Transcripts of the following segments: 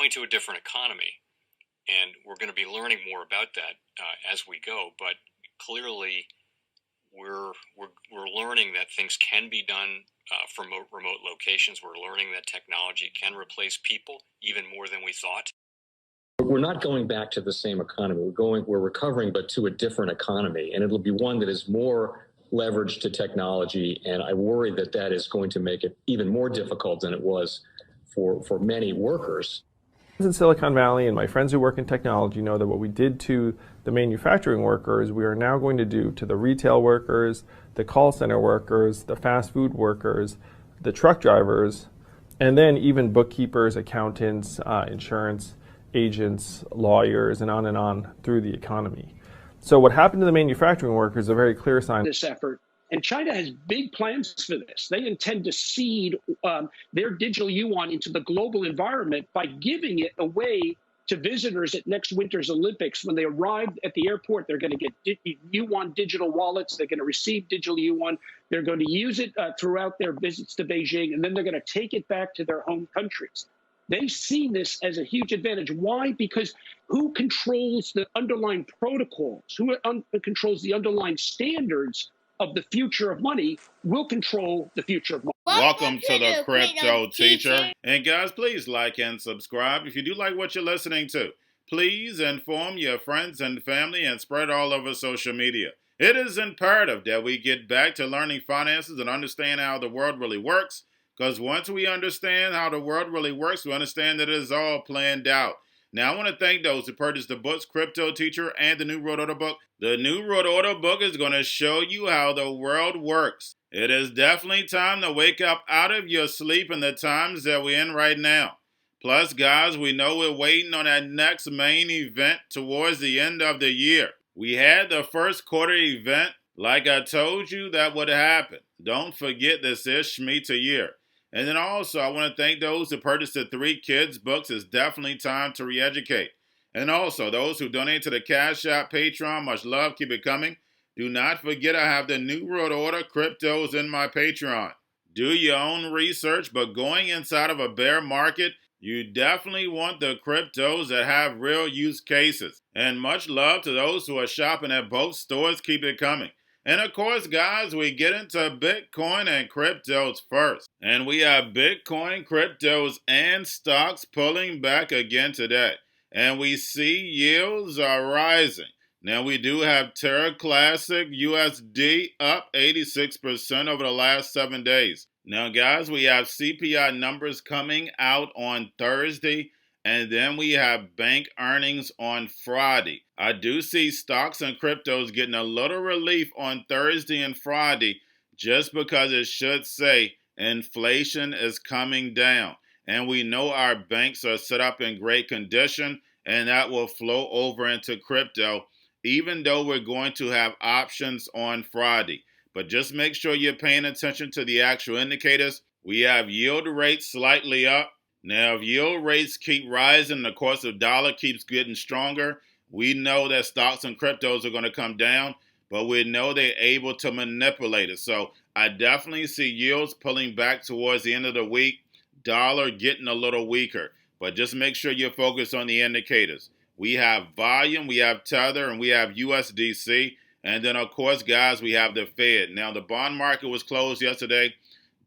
going to a different economy, and we're going to be learning more about that as we go. But clearly, we're learning that things can be done from remote locations. We're learning that technology can replace people even more than we thought. We're not going back to the same economy. We're recovering, but to a different economy, and it'll be one that is more leveraged to technology. And I worry that that is going to make it even more difficult than it was for many workers. In Silicon Valley, and my friends who work in technology know that what we did to the manufacturing workers, we are now going to do to the retail workers, the call center workers, the fast food workers, the truck drivers, and then even bookkeepers, accountants, insurance agents, lawyers, and on through the economy. So what happened to the manufacturing workers is a very clear sign. This effort. And China has big plans for this. They intend to seed their digital yuan into the global environment by giving it away to visitors at next winter's Olympics. When they arrive at the airport, they're going to get yuan digital wallets. They're going to receive digital yuan. They're going to use it throughout their visits to Beijing, and then they're going to take it back to their home countries. They see this as a huge advantage. Why? Because who controls the underlying protocols, who controls the underlying standards of the future of money will control the future of money. Welcome to the Crypto Teacher. And guys, please like and subscribe. If you do like what you're listening to, please inform your friends and family and spread all over social media. It is imperative that we get back to learning finances and understand how the world really works. Because once we understand how the world really works, we understand that it is all planned out. Now, I want to thank those who purchased the books, Cryptoteacher and the New World Order book. The New World Order book is going to show you how the world works. It is definitely time to wake up out of your sleep in the times that we're in right now. Plus, guys, we know we're waiting on that next main event towards the end of the year. We had the first quarter event. Like I told you, that would happen. Don't forget this is Shemitah year. And then also, I want to thank those who purchased the 3 Kids books. It's definitely time to re-educate. And also, those who donate to the Cash App, Patreon, much love, keep it coming. Do not forget I have the New World Order cryptos in my Patreon. Do your own research, but going inside of a bear market, you definitely want the cryptos that have real use cases. And much love to those who are shopping at both stores, keep it coming. And of course, guys, we get into Bitcoin and cryptos first. And we have Bitcoin, cryptos, and stocks pulling back again today. And we see yields are rising. Now, we do have Terra Classic USD up 86% over the last 7 days. Now, guys, we have CPI numbers coming out on Thursday. And then we have bank earnings on Friday. I do see stocks and cryptos getting a little relief on Thursday and Friday just because it should say inflation is coming down. And we know our banks are set up in great condition, and that will flow over into crypto, even though we're going to have options on Friday. But just make sure you're paying attention to the actual indicators. We have yield rates slightly up. Now, if yield rates keep rising, the course of dollar keeps getting stronger, we know that stocks and cryptos are going to come down, but we know they're able to manipulate it. So I definitely see yields pulling back towards the end of the week, dollar getting a little weaker. But just make sure you're focused on the indicators. We have volume, we have Tether, and we have USDC. And then, of course, guys, we have the Fed. Now, the bond market was closed yesterday.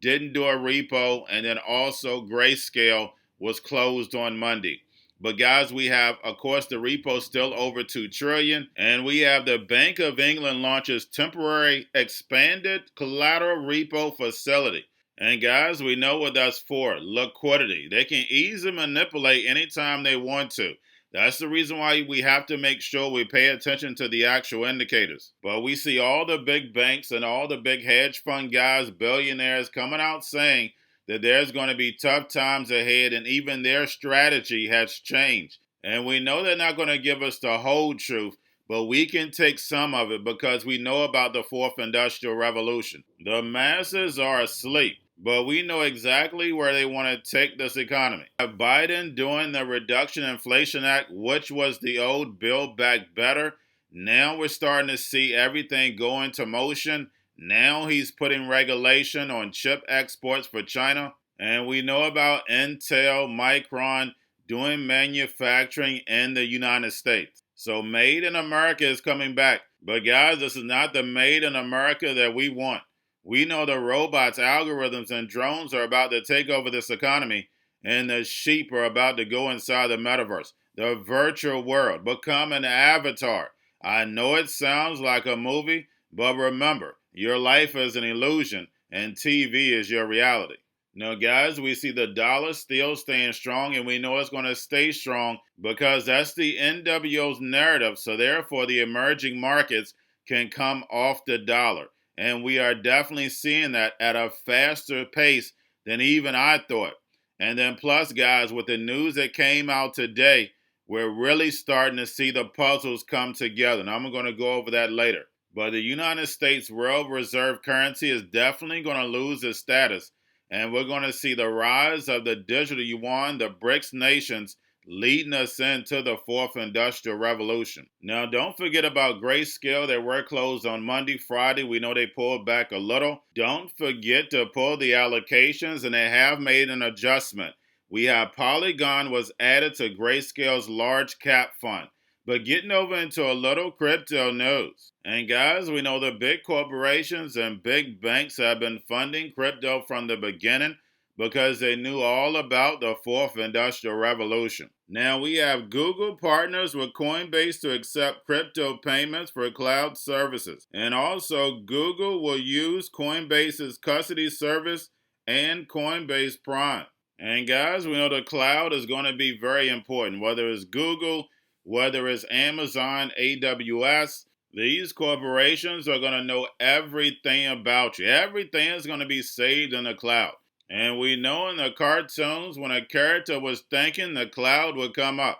Didn't do a repo, and then also Grayscale was closed on Monday. But guys, we have, of course, the repo still over $2 trillion, and we have the Bank of England launches temporary expanded collateral repo facility. And guys, we know what that's for, liquidity. They can easily manipulate anytime they want to. That's the reason why we have to make sure we pay attention to the actual indicators. But we see all the big banks and all the big hedge fund guys, billionaires coming out saying that there's going to be tough times ahead, and even their strategy has changed. And we know they're not going to give us the whole truth, but we can take some of it because we know about the 4th Industrial Revolution. The masses are asleep. But we know exactly where they want to take this economy. Biden doing the Reduction Inflation Act, which was the old Build Back Better. Now we're starting to see everything go into motion. Now he's putting regulation on chip exports for China. And we know about Intel, Micron doing manufacturing in the United States. So made in America is coming back. But guys, this is not the made in America that we want. We know the robots, algorithms, and drones are about to take over this economy, and the sheep are about to go inside the metaverse, the virtual world, become an avatar. I know it sounds like a movie, but remember, your life is an illusion, and TV is your reality. Now, guys, we see the dollar still staying strong, and we know it's going to stay strong because that's the NWO's narrative. So, therefore, the emerging markets can come off the dollar. And we are definitely seeing that at a faster pace than even I thought. And then, plus, guys, with the news that came out today, we're really starting to see the puzzles come together. And I'm going to go over that later. But the United States World Reserve currency is definitely going to lose its status. And we're going to see the rise of the digital yuan, the BRICS nations, leading us into the fourth industrial revolution. Now, don't forget about Grayscale. They were closed on Monday, Friday. We know they pulled back a little. Don't forget to pull the allocations, and they have made an adjustment. We have Polygon was added to Grayscale's large cap fund. But getting over into a little crypto news. And guys, we know the big corporations and big banks have been funding crypto from the beginning because they knew all about the fourth industrial revolution. Now we have Google partners with Coinbase to accept crypto payments for cloud services. And also Google will use Coinbase's custody service and Coinbase Prime. And guys, we know the cloud is going to be very important, whether it's Google, whether it's Amazon, AWS, these corporations are going to know everything about you. Everything is going to be saved in the cloud. And we know in the cartoons, when a character was thinking, the cloud would come up.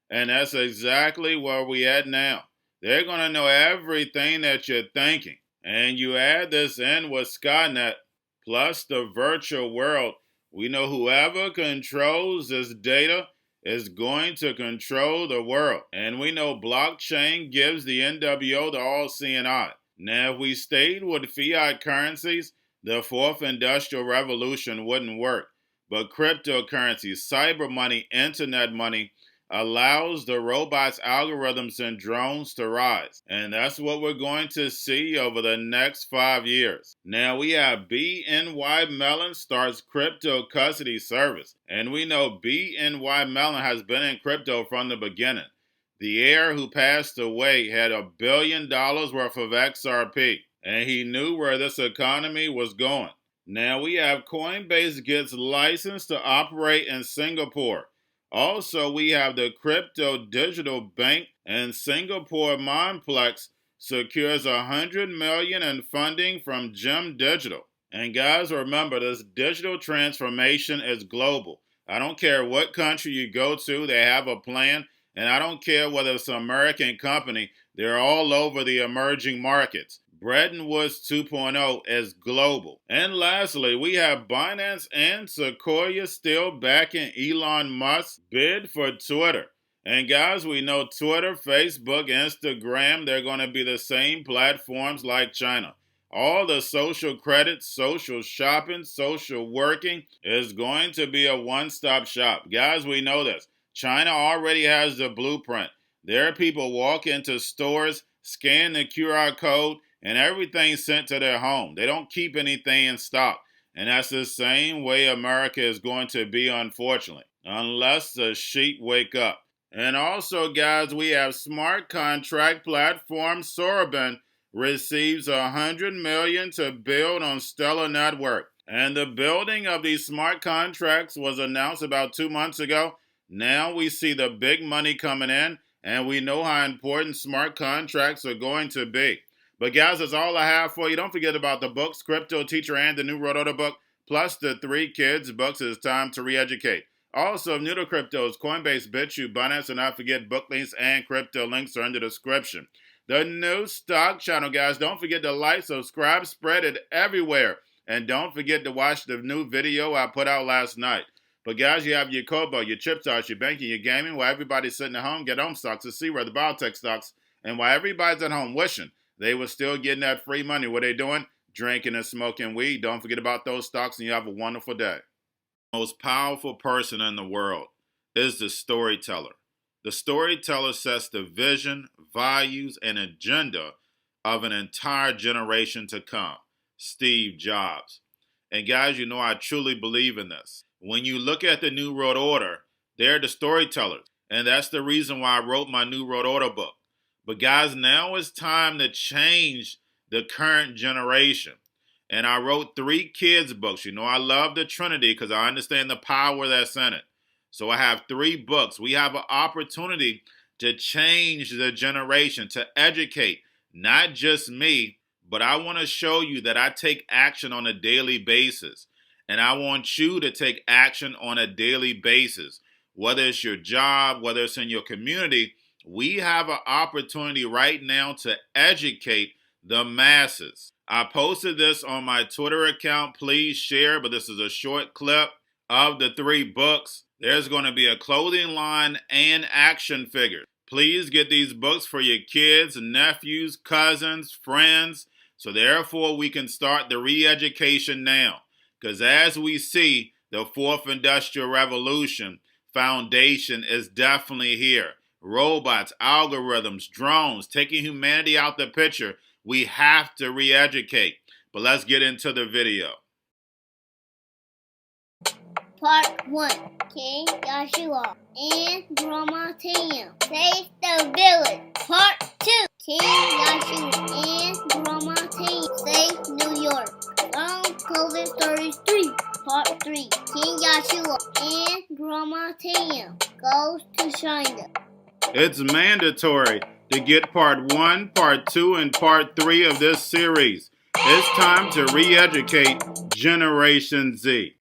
And that's exactly where we at now. They're going to know everything that you're thinking. And you add this in with Skynet, plus the virtual world. We know whoever controls this data is going to control the world. And we know blockchain gives the NWO the all-seeing eye. Now, if we stayed with fiat currencies, the fourth industrial revolution wouldn't work. But cryptocurrencies, cyber money, internet money allows the robots, algorithms, and drones to rise. And that's what we're going to see over the next 5 years. Now we have BNY Mellon starts crypto custody service. And we know BNY Mellon has been in crypto from the beginning. The heir who passed away had $1 billion worth of XRP. And he knew where this economy was going. Now we have Coinbase gets licensed to operate in Singapore. Also, we have the Crypto Digital Bank and Singapore Mineplex secures $100 million in funding from Gem Digital. And guys, remember, this digital transformation is global. I don't care what country you go to, they have a plan. And I don't care whether it's an American company, they're all over the emerging markets. Bretton Woods 2.0 is global. And lastly, we have Binance and Sequoia still backing Elon Musk's bid for Twitter. And guys, we know Twitter, Facebook, Instagram, they're going to be the same platforms like China. All the social credit, social shopping, social working is going to be a one-stop shop. Guys, we know this. China already has the blueprint. Their people walk into stores, scan the QR code, and everything's sent to their home. They don't keep anything in stock. And that's the same way America is going to be, unfortunately, unless the sheep wake up. And also, guys, we have smart contract platform Soroban receives $100 million to build on Stellar Network. And the building of these smart contracts was announced about 2 months ago. Now we see the big money coming in, and we know how important smart contracts are going to be. But guys, that's all I have for you. Don't forget about the books, Cryptoteacher and the new Rototo book, plus the 3 kids books. It's time to re-educate. Also, new to cryptos, Coinbase, Bitrue, Binance, and not forget book links and crypto links are in the description. The new stock channel, guys. Don't forget to like, subscribe, spread it everywhere. And don't forget to watch the new video I put out last night. But guys, you have your Kobo, your chip stocks, your banking, your gaming. While everybody's sitting at home, get home stocks to see where the biotech stocks. And while everybody's at home wishing they were still getting that free money, what they doing? Drinking and smoking weed. Don't forget about those stocks, and you have a wonderful day. Most powerful person in the world. is the storyteller. The storyteller sets the vision, values, and agenda of an entire generation to come. Steve Jobs. And guys, you know I truly believe in this. When you look at the New World Order, they're the storytellers. And that's the reason why I wrote my New World Order book. But guys, now it's time to change the current generation. And I wrote 3 kids' books. You know, I love the Trinity because I understand the power that's in it. So I have 3 books. We have an opportunity to change the generation, to educate, not just me, but I want to show you that I take action on a daily basis. And I want you to take action on a daily basis. Whether it's your job, whether it's in your community, we have an opportunity right now to educate the masses. I posted this on my Twitter account. Please share, but this is a short clip of the 3 books. There's going to be a clothing line and action figures. Please get these books for your kids, nephews, cousins, friends, so therefore we can start the re-education now. Because as we see, the 4th Industrial Revolution foundation is definitely here. Robots, algorithms, drones, taking humanity out the picture. We have to re-educate. But let's get into the video. Part 1. King Joshua and Grandma Tam save the village. Part 2. King Joshua and Grandma Tam save New York. Long COVID Stories 3. Part 3. King Joshua and Grandma Tam goes to China. It's mandatory to get part 1, part 2, and part 3 of this series. It's time to re-educate Generation Z.